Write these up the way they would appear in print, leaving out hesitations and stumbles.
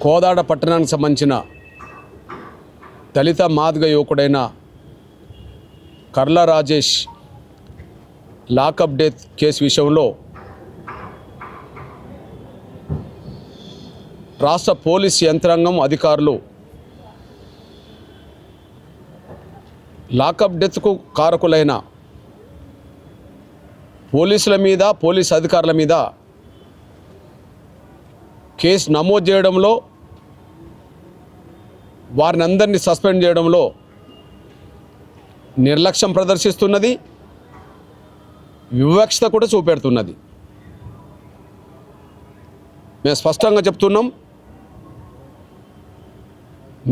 కోదాడ పట్టణానికి సంబంధించిన దళిత మాదిగ యువకుడైన కర్ల Rajesh lockup death case విషయంలో రాష్ట్ర పోలీస్ యంత్రాంగం అధికారులు లాకప్ డెత్కు కారకులైన పోలీసుల మీద, పోలీస్ అధికారుల మీద కేసు నమోదు చేయడంలో, వారిని అందరినీ సస్పెండ్ చేయడంలో నిర్లక్ష్యం ప్రదర్శిస్తున్నది, వివక్షత కూడా చూపెడుతున్నది. మేము స్పష్టంగా చెప్తున్నాం,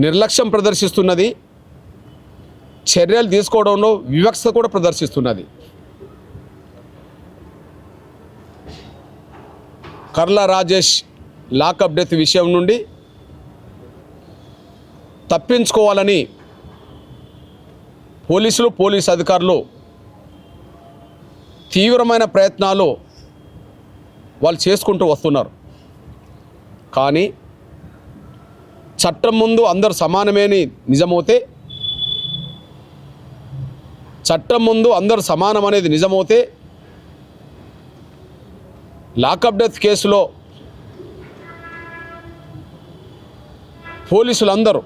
నిర్లక్ష్యం ప్రదర్శిస్తున్నది, చర్యలు తీసుకోవడంలో వివక్షత కూడా ప్రదర్శిస్తున్నది. కర్ల రాజేష్ లాకప్ డెత్ విషయం నుండి తప్పించుకోవాలని పోలీసులు, పోలీస్ అధికారులు తీవ్రమైన ప్రయత్నాలు వాళ్ళు చేసుకుంటూ వస్తున్నారు. కానీ చట్టం ముందు అందరూ సమానమేని నిజమవుతే, చట్టం ముందు అందరూ సమానం అనేది నిజమవుతే, లాకప్ డెత్ కేసులో పోలీసులందరూ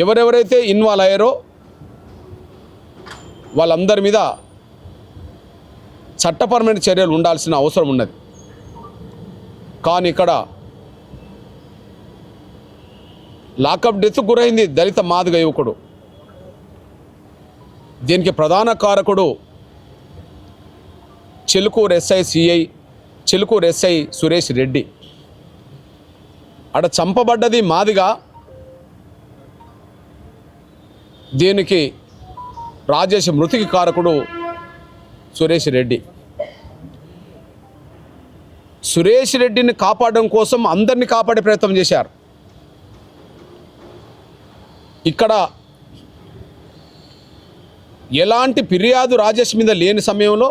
ఎవరెవరైతే ఇన్వాల్వ్ అయ్యారో వాళ్ళందరి మీద చట్టపరమైన చర్యలు ఉండాల్సిన అవసరం ఉన్నది. కానీ ఇక్కడ లాకప్ డెత్ గురైంది దళిత మాదిగ యువకుడు. దీనికి ప్రధాన కారకుడు చిలుకూరు ఎస్ఐ సురేష్ రెడ్డి. అక్కడ చంపబడ్డది మాదిగా, దీనికి రాజేష్ మృతికి కారకుడు సురేష్ రెడ్డి. సురేష్ రెడ్డిని కాపాడడం కోసం అందరినీ కాపాడే ప్రయత్నం చేశారు. ఇక్కడ ఎలాంటి ఫిర్యాదు రాజేష్ మీద లేని సమయంలో,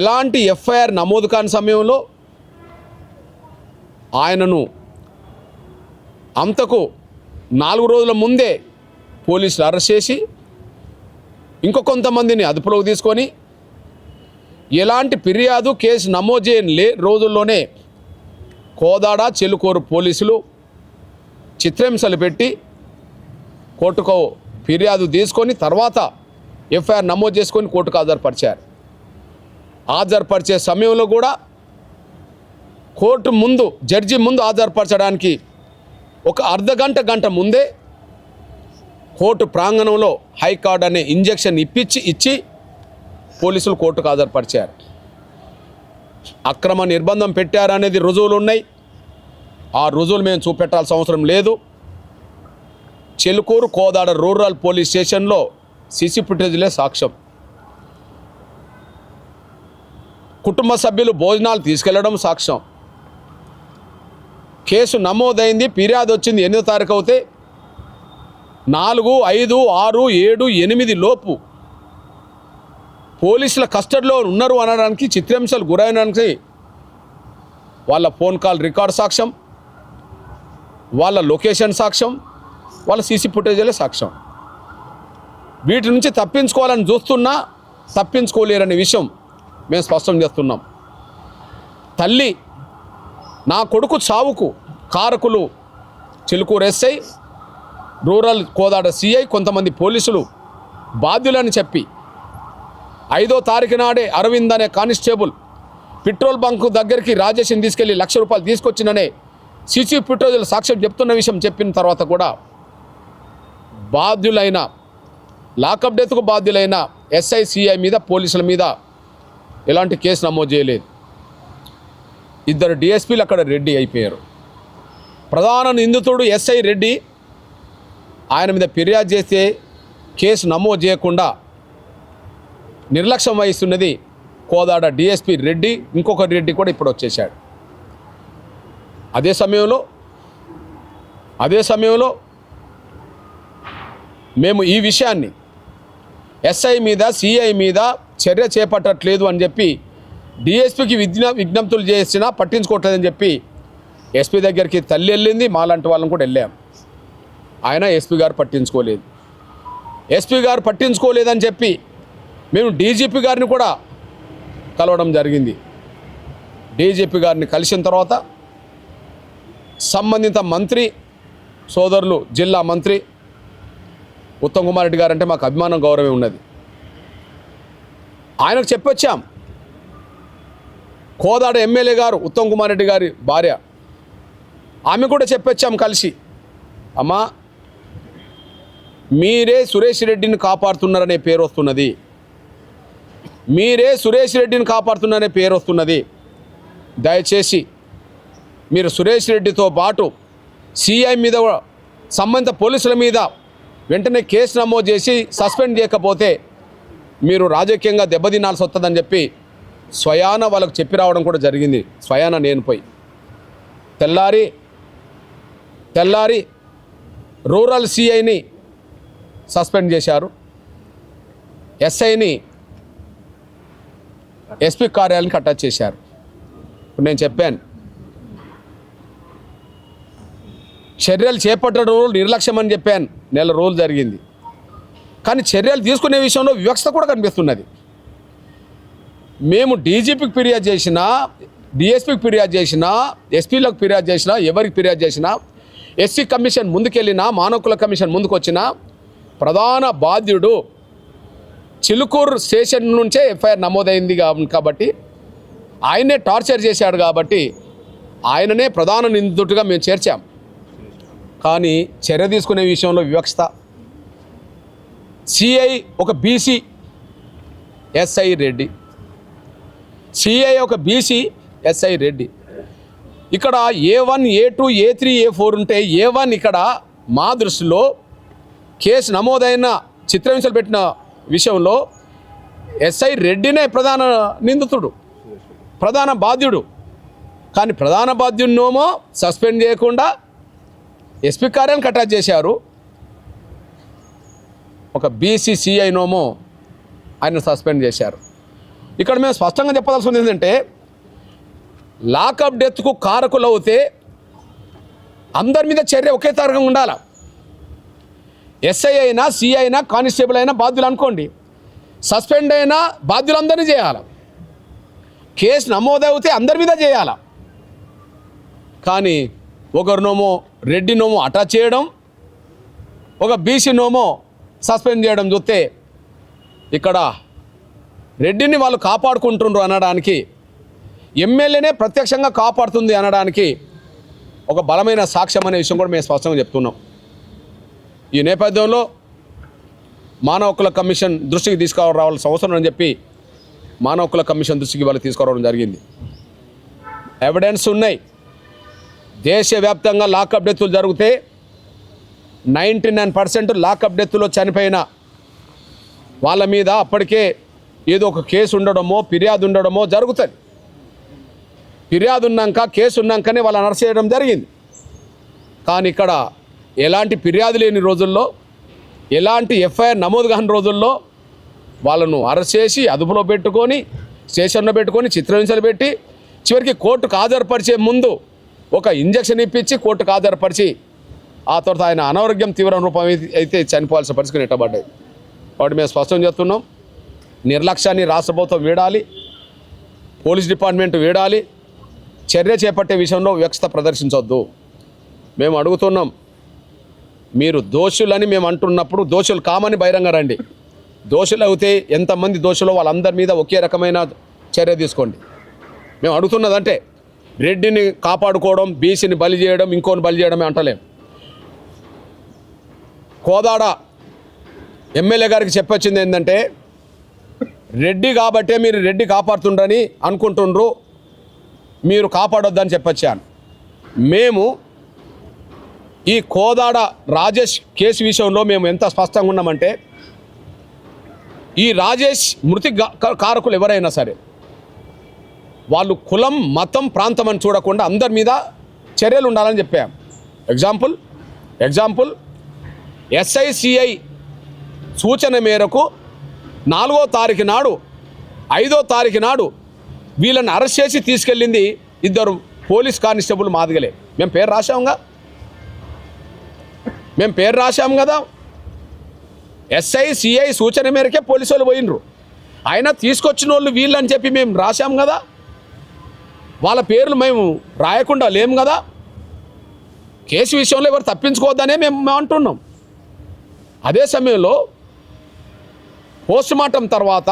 ఎలాంటి ఎఫ్ఐఆర్ నమోదు కాని సమయంలో ఆయనను అంతకు 4 రోజుల ముందే పోలీసులు అరెస్ట్ చేసి ఇంకో కొంతమందిని అదుపులోకి తీసుకొని ఎలాంటి ఫిర్యాదు కేసు నమోదు చేయని రోజుల్లోనే కోదాడ, చెలుకూరు పోలీసులు చిత్రహింసలు పెట్టి కోర్టుకు ఫిర్యాదు తీసుకొని తర్వాత ఎఫ్ఐఆర్ నమోదు చేసుకొని కోర్టుకు హాజరుపరిచారు. హాజరుపరిచే సమయంలో కూడా కోర్టు ముందు, జడ్జి ముందు హాజరుపరచడానికి ఒక గంట ముందే కోర్టు ప్రాంగణంలో హైకార్డ్ అనే ఇంజెక్షన్ ఇచ్చి పోలీసులు కోర్టుకు హాజరుపరిచారు. అక్రమ నిర్బంధం పెట్టారనేది రుజువులు ఉన్నాయి. ఆ రుజువులు మేము చూపెట్టాల్సిన అవసరం లేదు. చెలుకూరు, కోదాడ రూరల్ పోలీస్ స్టేషన్లో సీసీ ఫుటేజ్లే సాక్ష్యం. కుటుంబ సభ్యులు భోజనాలు తీసుకెళ్లడం సాక్ష్యం. కేసు నమోదైంది, ఫిర్యాదు వచ్చింది 8వ తారీఖు అవుతే 4, 5, 6, 7, 8 లోపు పోలీసుల కస్టడీలో ఉన్నారు అనడానికి, చిత్రహింసలు గురైనడానికి వాళ్ళ ఫోన్ కాల్ రికార్డ్ సాక్ష్యం, వాళ్ళ లొకేషన్ సాక్ష్యం, వాళ్ళ సీసీ ఫుటేజీలే సాక్ష్యం. వీటి నుంచి తప్పించుకోవాలని చూస్తున్నా తప్పించుకోలేరనే విషయం మేము స్పష్టం చేస్తున్నాం. తల్లి, నా కొడుకు చావుకు కారకులు Chilukuru SI, rural Kodad CI, కొంతమంది పోలీసులు బాధ్యులని చెప్పి 5వ తారీఖు నాడే అరవింద్ అనే కానిస్టేబుల్ పెట్రోల్ బంకు దగ్గరికి రాజేష్ని తీసుకెళ్లి ₹1,00,000 తీసుకొచ్చిననే సీసీ ఫుటేజీల సాక్ష్యం చెప్తున్న విషయం చెప్పిన తర్వాత కూడా బాధ్యులైన, లాకప్ డెత్కు బాధ్యులైన ఎస్ఐ, సిఐ మీద, పోలీసుల మీద ఎలాంటి కేసు నమోదు చేయలేదు. 2 డిఎస్పీలు అక్కడ రెడ్డి అయిపోయారు. ప్రధాన నిందితుడు ఎస్ఐ రెడ్డి, ఆయన మీద ఫిర్యాదు చేస్తే కేసు నమోదు చేయకుండా నిర్లక్ష్యం వహిస్తున్నది కోదాడ డిఎస్పీ రెడ్డి. ఇంకొక రెడ్డి కూడా ఇప్పుడు వచ్చేసాడు. అదే సమయంలో మేము ఈ విషయాన్ని ఎస్ఐ మీద, సిఐ మీద చర్య చేపట్టట్లేదు అని చెప్పి డిఎస్పీకి విజ్ఞప్తులు చేసినా పట్టించుకోవట్లేదని చెప్పి ఎస్పీ దగ్గరికి తల్లి వెళ్ళింది, మాలాంటి వాళ్ళని కూడా వెళ్ళాం. ఆయన ఎస్పీ గారు పట్టించుకోలేదు. ఎస్పీ గారు పట్టించుకోలేదని చెప్పి మేము డీజీపీ గారిని కూడా కలవడం జరిగింది. డీజీపీ గారిని కలిసిన తర్వాత సంబంధిత మంత్రి సోదరులు, జిల్లా మంత్రి ఉత్తమ్ కుమార్ రెడ్డి గారు అంటే మాకు అభిమానం, గౌరవం ఉన్నది. ఆయనకు చెప్పొచ్చాం. కోదాడ ఎమ్మెల్యే గారు ఉత్తమ్ కుమార్ రెడ్డి గారి భార్య, ఆమె కూడా చెప్పొచ్చాం కలిసి, అమ్మా మీరే సురేష్ రెడ్డిని కాపాడుతున్నారనే పేరు వస్తున్నది, మీరే సురేష్ రెడ్డిని కాపాడుతున్నారనే పేరు వస్తున్నది. దయచేసి మీరు సురేష్ రెడ్డితో పాటు సిఐ మీద, సంబంధిత పోలీసుల మీద వెంటనే కేసు నమోదు చేసి సస్పెండ్ చేయకపోతే మీరు రాజకీయంగా దెబ్బతినాల్సి వస్తుందని చెప్పి స్వయాన వాళ్ళకు చెప్పి రావడం కూడా జరిగింది. స్వయాన నేను పోయి తెల్లారి రూరల్ సిఐని సస్పెండ్ చేశారు, ఎస్ఐని ఎస్పీ కార్యాలయానికి అటాచ్ చేశారు. ఇప్పుడు నేను చెప్పాను, చర్యలు చేపట్టడం రోజులు నిర్లక్ష్యం అని చెప్పాను. నెల రోజులు జరిగింది, కానీ చర్యలు తీసుకునే విషయంలో వివక్షత కూడా కనిపిస్తున్నది. మేము డీజీపీకి ఫిర్యాదు చేసినా, డిఎస్పీకి ఫిర్యాదు చేసినా, ఎస్పీలకు ఫిర్యాదు చేసినా, ఎవరికి ఫిర్యాదు చేసినా, ఎస్సీ కమిషన్ ముందుకెళ్ళినా, మానవ హక్కుల కమిషన్ ముందుకు వచ్చినా, ప్రధాన బాధ్యుడు చిలుకూరు స్టేషన్ నుంచే ఎఫ్ఐఆర్ నమోదైంది కాబట్టి, ఆయనే టార్చర్ చేశాడు కాబట్టి ఆయననే ప్రధాన నిందితుడిగా మేము చేర్చాం. కానీ చర్య తీసుకునే విషయంలో వివక్షత. సిఐ ఒక బీసీ ఎస్ఐ రెడ్డి, సిఐ ఒక బీసీ ఎస్ఐ రెడ్డి. ఇక్కడ A1, A2, A3, A4 ఉంటే A1 ఇక్కడ మా దృష్టిలో కేసు నమోదైన చిత్రహింసలు పెట్టిన విషయంలో ఎస్ఐ రెడ్డినే ప్రధాన నిందితుడు, ప్రధాన బాధ్యుడు. కానీ ప్రధాన బాధ్యుడినోమో సస్పెండ్ చేయకుండా ఎస్పీ కార్యాలయానికి అటాచ్ చేశారు. ఒక బీసీసీఐ నోమో ఆయన సస్పెండ్ చేశారు. ఇక్కడ మేము స్పష్టంగా చెప్పాల్సింది ఏంటంటే, లాకప్ డెత్కు కారకులు అవుతే అందరి మీద చర్య ఒకే తరగంగా ఉండాలి. ఎస్ఐ అయినా, సిఐ అయినా, కానిస్టేబుల్ అయినా బాధ్యులు అనుకోండి, సస్పెండ్ అయినా బాధ్యులందరినీ చేయాలి. కేసు నమోదవుతే అందరి మీద చేయాలి. కానీ ఒకరినోమో రెడ్డి నోమో అటాచ్ చేయడం, ఒక బీసీ నోమో సస్పెండ్ చేయడం చూస్తే ఇక్కడ రెడ్డిని వాళ్ళు కాపాడుకుంటుండ్రు అనడానికి, ఎమ్మెల్యేనే ప్రత్యక్షంగా కాపాడుతుంది అనడానికి ఒక బలమైన సాక్ష్యం అనే విషయం కూడా మేము స్పష్టంగా చెప్తున్నాం. ఈ నేపథ్యంలో మానవ హక్కుల కమిషన్ దృష్టికి తీసుకురావాల్సిన అవసరం అని చెప్పి మానవ హక్కుల కమిషన్ దృష్టికి వాళ్ళు తీసుకురావడం జరిగింది. ఎవిడెన్స్ ఉన్నాయి. దేశవ్యాప్తంగా లాకప్ డెత్తులు జరిగితే 99% లాకప్ డెత్తులో చనిపోయిన వాళ్ళ మీద అప్పటికే ఏదో ఒక కేసు ఉండడమో, ఫిర్యాదు ఉండడమో జరుగుతుంది. ఫిర్యాదు ఉన్నాక, కేసు ఉన్నాకనే వాళ్ళని అరెస్ట్ చేయడం జరిగింది. కానీ ఇక్కడ ఎలాంటి ఫిర్యాదు లేని రోజుల్లో, ఎలాంటి ఎఫ్ఐఆర్ నమోదు కాని రోజుల్లో వాళ్ళను అరెస్ట్ చేసి అదుపులో పెట్టుకొని, స్టేషన్లో పెట్టుకొని, చిత్రహింసలు పెట్టి, చివరికి కోర్టుకు హాజరుపరిచే ముందు ఒక ఇంజక్షన్ ఇప్పించి కోర్టుకు హాజరుపరిచి, ఆ తర్వాత ఆయన అనారోగ్యం తీవ్ర రూపం అయితే చనిపోవాల్సిన పరిస్థితి నెట్టబడ్డాయి. కాబట్టి మేము స్పష్టం చేస్తున్నాం, నిర్లక్ష్యాన్ని రాష్ట్ర ప్రభుత్వం వీడాలి, పోలీస్ డిపార్ట్మెంట్ వీడాలి. చర్య చేపట్టే విషయంలో వివక్షత ప్రదర్శించవద్దు. మేము అడుగుతున్నాం, మీరు దోషులని మేము అంటున్నప్పుడు దోషులు కామని బహిరంగ రండి. దోషులు అయితే ఎంతమంది దోషులో వాళ్ళందరి మీద ఒకే రకమైన చర్య తీసుకోండి. మేము అడుగుతున్నదంటే రెడ్డిని కాపాడుకోవడం, బీసీని బలి చేయడం, ఇంకోని బలి చేయడమే అంటలేం. కోదాడ ఎమ్మెల్యే గారికి చెప్పొచ్చింది ఏంటంటే, రెడ్డి కాబట్టే మీరు రెడ్డి కాపాడుతుండ్రని అనుకుంటుండ్రు, మీరు కాపాడొద్దని చెప్పొచ్చాను. మేము ఈ కోదాడ రాజేష్ కేసు విషయంలో మేము ఎంత స్పష్టంగా ఉన్నామంటే, ఈ రాజేష్ మృతి కారకులు ఎవరైనా సరే వాళ్ళు కులం, మతం, ప్రాంతం అని చూడకుండా అందరి మీద చర్యలు ఉండాలని చెప్పాం. ఎగ్జాంపుల్ ఎస్ఐసిఐ సూచన మేరకు 4వ తారీఖు నాడు, 5వ తారీఖు నాడు వీళ్ళని అరెస్ట్ చేసి తీసుకెళ్ళింది 2 పోలీస్ కానిస్టేబుల్ మాదిగలే. మేము పేరు రాశాం కదా. ఎస్ఐ సిఐ సూచన మేరకే పోలీసు వాళ్ళు పోయినరు. అయినా తీసుకొచ్చిన వాళ్ళు వీళ్ళు అని చెప్పి మేము రాశాం కదా. వాళ్ళ పేర్లు మేము రాయకుండా లేము కదా. కేసు విషయంలో ఎవరు తప్పించుకోవద్దనే మేము అంటున్నాం. అదే సమయంలో పోస్టుమార్టం తర్వాత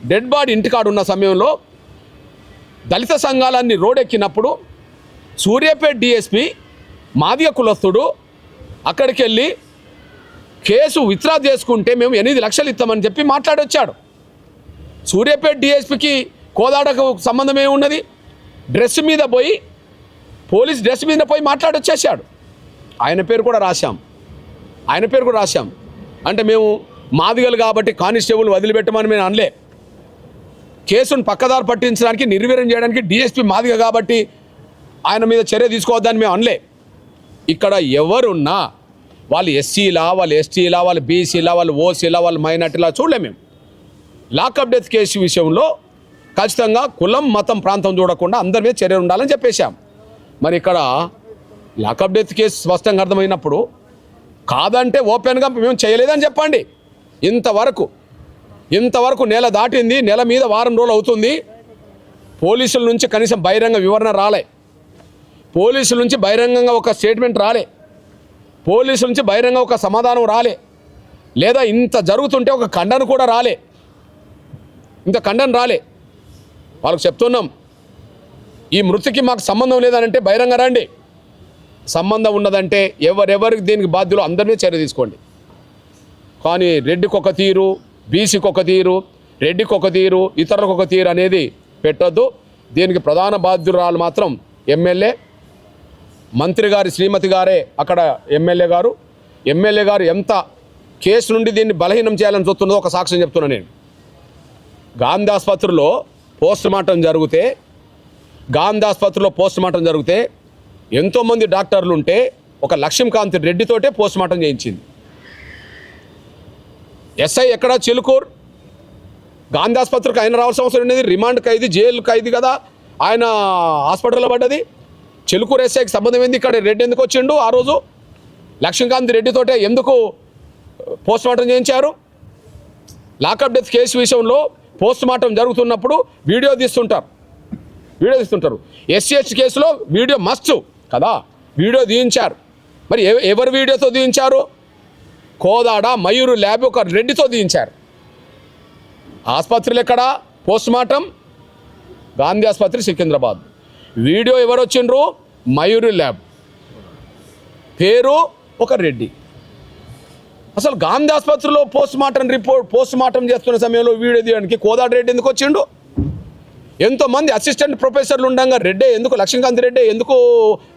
డెడ్ బాడీ ఇంటికాడు ఉన్న సమయంలో దళిత సంఘాలన్నీ రోడెక్కినప్పుడు సూర్యాపేట డిఎస్పి మాదిగ కులస్తుడు అక్కడికి వెళ్ళి కేసు విత్డ్రా చేసుకుంటే మేము 8 లక్షలు ఇస్తామని చెప్పి మాట్లాడొచ్చాడు. సూర్యాపేట డిఎస్పికి కోదాడకు సంబంధం ఏమున్నది? డ్రెస్ మీద పోయి పోలీస్ డ్రెస్ మీద పోయి మాట్లాడొచ్చేసాడు. ఆయన పేరు కూడా రాశాం. అంటే మేము మాదిగలు కాబట్టి కానిస్టేబుల్ వదిలిపెట్టమని మేము అనలే. కేసును పక్కదారి పట్టించడానికి నిర్వీర్యం చేయడానికి డిఎస్పీ మాదిగ కాబట్టి ఆయన మీద చర్య తీసుకోవద్దని మేము అనలే. ఇక్కడ ఎవరున్నా వాళ్ళు ఎస్సీలా, వాళ్ళు ఎస్టీలా, వాళ్ళు బీసీలా, వాళ్ళు ఓసీలా, వాళ్ళు మైనార్టీలా చూడలే. మేము లాకప్ డెత్ కేసు విషయంలో ఖచ్చితంగా కులం మతం ప్రాంతం చూడకుండా అందరి మీద చర్య ఉండాలని చెప్పేశాం. మరి ఇక్కడ లాకప్ డెత్ కేసు స్పష్టంగా అర్థమైనప్పుడు కాదంటే ఓపెన్గా మేము చేయలేదని చెప్పండి. ఇంతవరకు నెల దాటింది, నెల మీద వారం రోజులు అవుతుంది. పోలీసుల నుంచి కనీసం బహిరంగ వివరణ రాలే, పోలీసుల నుంచి బహిరంగంగా ఒక స్టేట్మెంట్ రాలే, పోలీసుల నుంచి బహిరంగ ఒక సమాధానం రాలే, లేదా ఇంత జరుగుతుంటే ఒక ఖండన కూడా రాలే. వాళ్ళకు చెప్తున్నాం, ఈ మృతికి మాకు సంబంధం లేదనంటే బహిరంగ రండి, సంబంధం ఉన్నదంటే ఎవరెవరికి దీనికి బాధ్యులు అందరినీ చర్య తీసుకోండి. కానీ రెడ్డికి ఒక తీరు, బీసీకి ఒక తీరు, రెడ్డికి ఒక తీరు, ఇతరులకు ఒక తీరు అనేది పెట్టొద్దు. దీనికి ప్రధాన బాధ్యురాలు మాత్రం ఎమ్మెల్యే, మంత్రి గారి శ్రీమతి గారే అక్కడ ఎమ్మెల్యే గారు ఎంత కేసు నుండి దీన్ని బలహీనం చేయాలని చూస్తున్నదో ఒక సాక్ష్యం చెప్తున్నాను నేను. గాంధీ ఆసుపత్రిలో పోస్టుమార్టం జరిగితే ఎంతోమంది డాక్టర్లు ఉంటే ఒక లక్ష్మీకాంత్ రెడ్డితోటే పోస్టుమార్టం చేయించింది. ఎస్ఐ ఎక్కడ? చిలుకూరు. గాంధీ ఆసుపత్రికి ఆయన రావాల్సిన అవసరం ఉండేది. రిమాండ్ ఖైదీ, జైలు ఖైదీ కదా ఆయన హాస్పిటల్లో పడ్డది. చిలుకూరు ఎస్ఐకి సంబంధం ఏంది? ఇక్కడ రెడ్డి ఎందుకు వచ్చిండు? ఆ రోజు లక్ష్మీకాంత్ రెడ్డితోటే ఎందుకు పోస్టుమార్టం చేయించారు? లాకప్ డెత్ కేసు విషయంలో పోస్టుమార్టం జరుగుతున్నప్పుడు వీడియో తీస్తుంటారు. ఎస్సీ కేసులో వీడియో మస్ట్ కదా, వీడియో తీయించారు. మరి ఎవరి వీడియోతో తీయించారు? కోదాడ మయూరు ల్యాబ్ ఒక రెడ్డితో తీయించారు. ఆసుపత్రులు ఎక్కడ? పోస్టుమార్టం గాంధీ ఆసుపత్రి సికింద్రాబాద్. వీడియో ఎవరు వచ్చిండ్రు? మయూరు ల్యాబ్, పేరు ఒక రెడ్డి. అసలు గాంధీ ఆసుపత్రిలో పోస్టుమార్టం చేస్తున్న సమయంలో వీడియో తీయడానికి కోదాడ రెడ్డి ఎందుకు వచ్చిండు? ఎంతోమంది అసిస్టెంట్ ప్రొఫెసర్లు ఉండగా రెడ్డే ఎందుకు, లక్ష్మీకాంత్ రెడ్డి ఎందుకు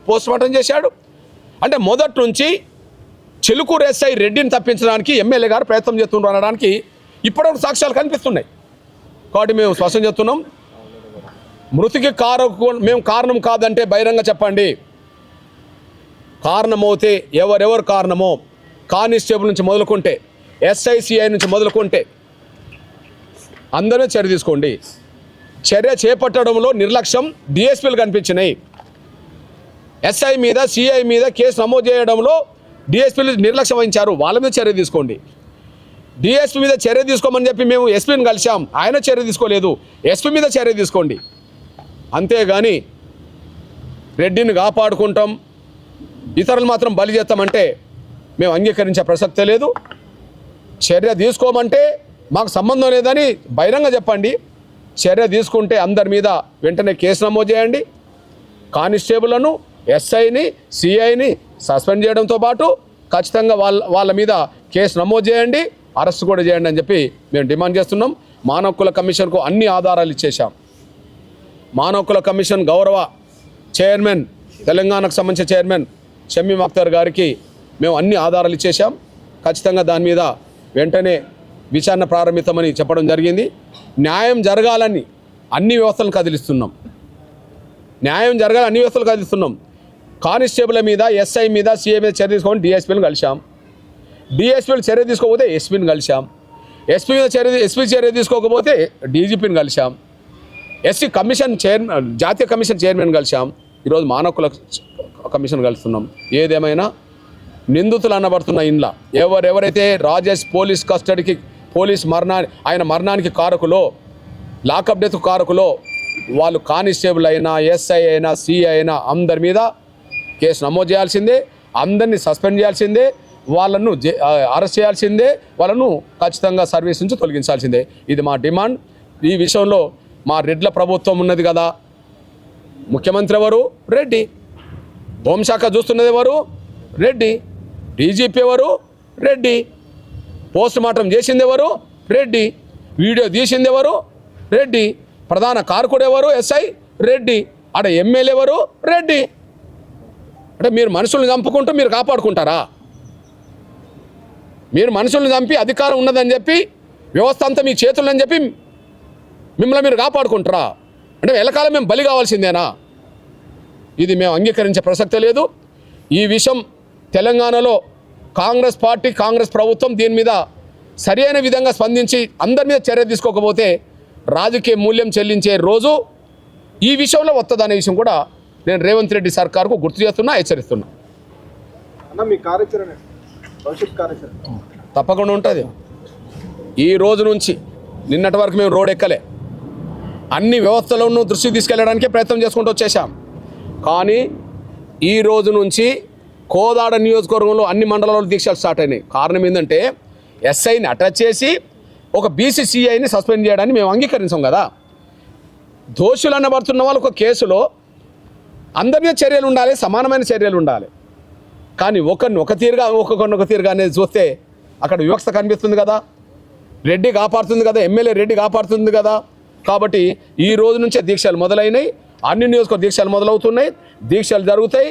పోస్టుమార్టం చేశాడు? అంటే మొదటి నుంచి చిలుకూరు ఎస్ఐ రెడ్డిని తప్పించడానికి ఎమ్మెల్యే గారు ప్రయత్నం చేస్తున్నారు అనడానికి ఇప్పటివరకు సాక్ష్యాలు కనిపిస్తున్నాయి. కాబట్టి మేము స్పష్టం చేస్తున్నాం, మృతికి మేము కారణం కాదంటే బహిరంగ చెప్పండి. కారణమవుతే ఎవరెవరు కారణమో కానిస్టేబుల్ నుంచి మొదలుకుంటే ఎస్ఐసిఐ నుంచి మొదలుకుంటే అందరూ చర్య తీసుకోండి. చర్య చేపట్టడంలో నిర్లక్ష్యం డిఎస్పీలు కనిపించినాయి. ఎస్ఐ మీద సిఐ మీద కేసు నమోదు చేయడంలో డిఎస్పీలు నిర్లక్ష్యం వహించారు. వాళ్ళ మీద చర్య తీసుకోండి. డిఎస్పీ మీద చర్య తీసుకోమని చెప్పి మేము ఎస్పీని కలిసాం, ఆయన చర్య తీసుకోలేదు. ఎస్పీ మీద చర్య తీసుకోండి. అంతేగాని రెడ్డిని కాపాడుకుంటాం, ఇతరులు మాత్రం బలి చేస్తామంటే మేము అంగీకరించే ప్రసక్తే లేదు. చర్య తీసుకోమంటే మాకు సంబంధం లేదని బహిరంగ చెప్పండి. చర్య తీసుకుంటే అందరి మీద వెంటనే కేసు నమోదు చేయండి. కానిస్టేబుల్లను, ఎస్ఐని, సిఐని సస్పెండ్ చేయడంతో పాటు ఖచ్చితంగా వాళ్ళ మీద కేసు నమోదు చేయండి, అరెస్ట్ కూడా చేయండి అని చెప్పి మేము డిమాండ్ చేస్తున్నాం. మానవ హక్కుల కమిషన్కు అన్ని ఆధారాలు ఇచ్చేసాం. మానవ హక్కుల కమిషన్ గౌరవ చైర్మన్, తెలంగాణకు సంబంధించిన చైర్మన్ షమీమ్ అఖ్తర్ గారికి మేము అన్ని ఆధారాలు ఇచ్చేసాం. ఖచ్చితంగా దాని మీద వెంటనే విచారణ ప్రారంభిస్తామని చెప్పడం జరిగింది. న్యాయం జరగాలని అన్ని వ్యవస్థలను కదిలిస్తున్నాం. కానిస్టేబుల్ మీద, ఎస్ఐ మీద, సిఐ మీద చర్య తీసుకోమని డిఎస్పీని కలిసాం. డిఎస్పీలు చర్య తీసుకోకపోతే ఎస్పీని కలిసాం. ఎస్పీ చర్య తీసుకోకపోతే డీజీపీని కలిసాం. జాతీయ కమిషన్ చైర్మన్ కలిసాం. ఈరోజు మానవ హక్కుల కమిషన్ కలుస్తున్నాం. ఏదేమైనా నిందితులు అనబడుతున్న ఇండ్ల ఎవరైతే రాజేష్ పోలీస్ కస్టడీకి ఆయన మరణానికి కారకులో, లాకప్ డెత్ కారకులో వాళ్ళు కానిస్టేబుల్ అయినా, ఎస్ఐ అయినా, సిఐ అయినా అందరి మీద కేసు నమోదు చేయాల్సిందే, అందరినీ సస్పెండ్ చేయాల్సిందే, వాళ్ళను అరెస్ట్ చేయాల్సిందే, వాళ్ళను ఖచ్చితంగా సర్వీస్ నుంచి తొలగించాల్సిందే. ఇది మా డిమాండ్. ఈ విషయంలో మా రెడ్ల ప్రభుత్వం ఉన్నది కదా, ముఖ్యమంత్రి ఎవరు? రెడ్డి. హోంశాఖ చూస్తున్నది ఎవరు? రెడ్డి. డీజీపీ ఎవరు? రెడ్డి. పోస్ట్ మార్టం చేసింది ఎవరు? రెడ్డి. వీడియో తీసింది ఎవరు? రెడ్డి. ప్రధాన కారకుడు ఎవరు? ఎస్ఐ రెడ్డి. ఆడ ఎమ్మెల్యే ఎవరు? రెడ్డి. అంటే మీరు మనుషుల్ని చంపుకుంటూ మీరు కాపాడుకుంటారా? మీరు మనుషుల్ని చంపి అధికారం ఉన్నదని చెప్పి వ్యవస్థ అంతా మీ చేతులని చెప్పి మిమ్మల్ని మీరు కాపాడుకుంటారా? అంటే ఎల్లకాలం మేము బలి కావాల్సిందేనా? ఇది మేము అంగీకరించే ప్రసక్తే లేదు. ఈ విషయం తెలంగాణలో కాంగ్రెస్ పార్టీ, కాంగ్రెస్ ప్రభుత్వం దీని మీద సరైన విధంగా స్పందించి అందరి మీద చర్య తీసుకోకపోతే రాజకీయ మూల్యం చెల్లించే రోజు ఈ విషయంలో వస్తుందనే విషయం కూడా నేను రేవంత్ రెడ్డి సర్కార్కు గుర్తు చేస్తున్నా, హెచ్చరిస్తున్నా. తప్పకుండా ఉంటుంది. ఈ రోజు నుంచి నిన్నటి వరకు మేము రోడ్ ఎక్కలే, అన్ని వ్యవస్థలను దృష్టికి తీసుకెళ్లడానికే ప్రయత్నం చేసుకుంటూ వచ్చేసాం. కానీ ఈ రోజు నుంచి కోదాడ నియోజకవర్గంలో అన్ని మండలాల్లో దీక్షలు స్టార్ట్ అయినాయి. కారణం ఏంటంటే ఎస్ఐని అటాచ్ చేసి ఒక బీసీసీఐని సస్పెండ్ చేయడాన్ని మేము అంగీకరించాం కదా. దోషులు అనబడుతున్న వాళ్ళు ఒక కేసులో అందరి మీద చర్యలు ఉండాలి, సమానమైన చర్యలు ఉండాలి. కానీ ఒకరిని ఒక తీరుగా అనేది చూస్తే అక్కడ వివక్ష కనిపిస్తుంది కదా. రెడ్డి కాపాడుతుంది కదా, ఎమ్మెల్యే రెడ్డి కాపాడుతుంది కదా. కాబట్టి ఈ రోజు నుంచే దీక్షలు మొదలైనాయి. అన్ని నియోజకవర్గ దీక్షలు మొదలవుతున్నాయి. దీక్షలు జరుగుతాయి,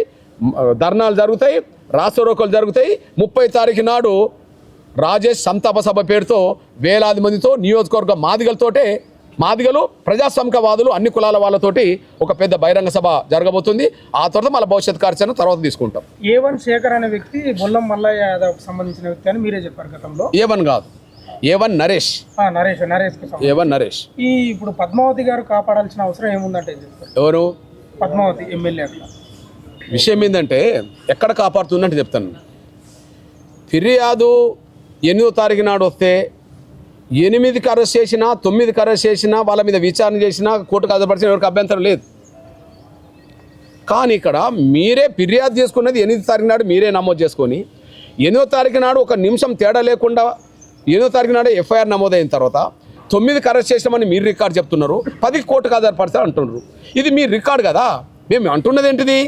ధర్నాలు జరుగుతాయి, రాస్తారోకోలు జరుగుతాయి. 30 తారీఖు నాడు రాజేష్ సంతాప సభ పేరుతో వేలాది మందితో నియోజకవర్గ మాదిగలు ప్రజాస్వామికవాదులు అన్ని కులాల వాళ్ళతోటి ఒక పెద్ద బహిరంగ సభ జరగబోతుంది. ఆ తర్వాత మళ్ళీ భవిష్యత్ కార్యాచరణ తర్వాత తీసుకుంటాం. A1 శేఖర్ అనే వ్యక్తి బొల్లం మల్లయ్య యాదవ్కి సంబంధించిన వ్యక్తి అని మీరే చెప్పారు గతంలో. A1 కాదు, A1 నరేష్. A1 నరేష్. ఈ ఇప్పుడు పద్మావతి గారు కాపాడాల్సిన అవసరం ఏముందంటే ఎవరు? పద్మావతి ఎమ్మెల్యే. విషయం ఏంటంటే ఎక్కడ కాపాడుతుందంటే చెప్తాను. ఫిర్యాదు 8వ తారీఖు నాడు వస్తే 8కి అరెస్ట్ చేసినా, 9కి అరెస్ట్ చేసినా, వాళ్ళ మీద విచారణ చేసినా, కోర్టుకు హాజరుపరిచిన ఎవరికి అభ్యంతరం లేదు. కానీ ఇక్కడ మీరే ఫిర్యాదు చేసుకున్నది 8వ తారీఖు నాడు మీరే నమోదు చేసుకొని 8వ తారీఖు నాడు ఒక నిమిషం తేడా లేకుండా 8వ తారీఖు నాడు ఎఫ్ఐఆర్ నమోదైన తర్వాత 9కి అరెస్ట్ చేసినామని మీరు రికార్డు చెప్తున్నారు, 10కి కోర్టుకు హాజరుపరిచారు అంటున్నారు. ఇది మీ రికార్డు కదా. మేము అంటున్నది ఏంటిది?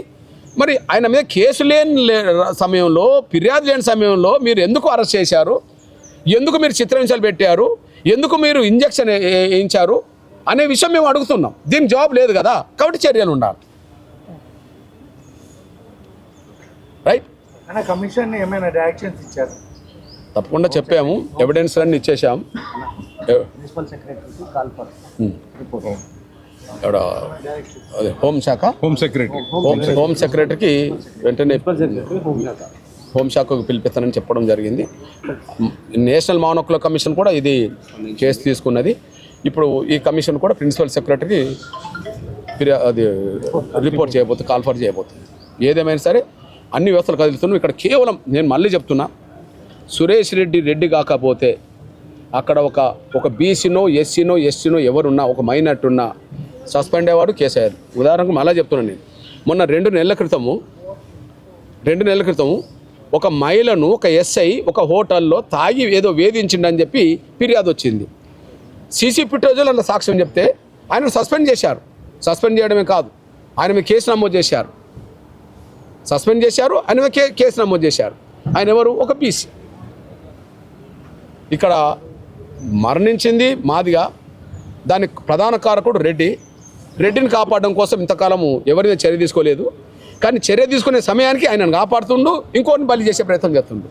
మరి ఆయన మీద కేసు లేని సమయంలో, ఫిర్యాదు లేని సమయంలో మీరు ఎందుకు అరెస్ట్ చేశారు, ఎందుకు మీరు చిత్రహింసలు పెట్టారు, ఎందుకు మీరు ఇంజక్షన్ వేయించారు అనే విషయం మేము అడుగుతున్నాం. దీనికి జవాబు లేదు కదా. కాబట్టి చర్యలు ఉండాలి. రైట్. కమిషన్ ఏమైనా రియాక్షన్స్ ఇచ్చారు? తప్పకుండా చెప్పాము, ఎవిడెన్స్ అన్ని ఇచ్చేసాం. అదే హోమ్ సెక్రటరీకి వెంటనే హోంశాఖకు పిలిపిస్తానని చెప్పడం జరిగింది. నేషనల్ మానవ హక్కుల కమిషన్ కూడా ఇది కేసు తీసుకున్నది. ఇప్పుడు ఈ కమిషన్ కూడా ప్రిన్సిపల్ సెక్రటరీకి అది రిపోర్ట్ చేయబోతుంది, కాల్ఫర్ చేయబోతుంది. ఏదేమైనా సరే అన్ని వ్యవస్థలు కదులుతున్నాం. ఇక్కడ కేవలం నేను మళ్ళీ చెప్తున్నా, సురేష్ రెడ్డి కాకపోతే అక్కడ ఒక బీసీనో, ఎస్సీనో ఎవరున్నా, ఒక మైనార్టీ ఉన్నా సస్పెండ్ అయ్యేవాడు, కేసు అయ్యారు. ఉదాహరణకు మళ్ళీ చెప్తున్నాను నేను. మొన్న 2 నెలల క్రితము ఒక మహిళను ఒక ఎస్ఐ ఒక హోటల్లో తాగి ఏదో వేధించిండని చెప్పి ఫిర్యాదు వచ్చింది. సీసీ ఫుటేజ్లో అలా సాక్ష్యం చెప్తే ఆయన సస్పెండ్ చేశారు. సస్పెండ్ చేయడమే కాదు, ఆయన మీద కేసు నమోదు చేశారు. సస్పెండ్ చేశారు, ఆయన మీద కేసు నమోదు చేశారు. ఆయన ఎవరు? ఒక బీసీ. ఇక్కడ మరణించింది మాదిగా, దానికి ప్రధాన కారకుడు రెడ్డిని కాపాడడం కోసం ఇంతకాలము ఎవరి మీద చర్య తీసుకోలేదు. కానీ చర్య తీసుకునే సమయానికి ఆయనను కాపాడుతుండు, ఇంకోటిని బలి చేసే ప్రయత్నం చేస్తుండు.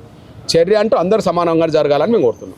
చర్య అంటూ అందరూ సమానంగా జరగాలని మేము కోరుతున్నాం.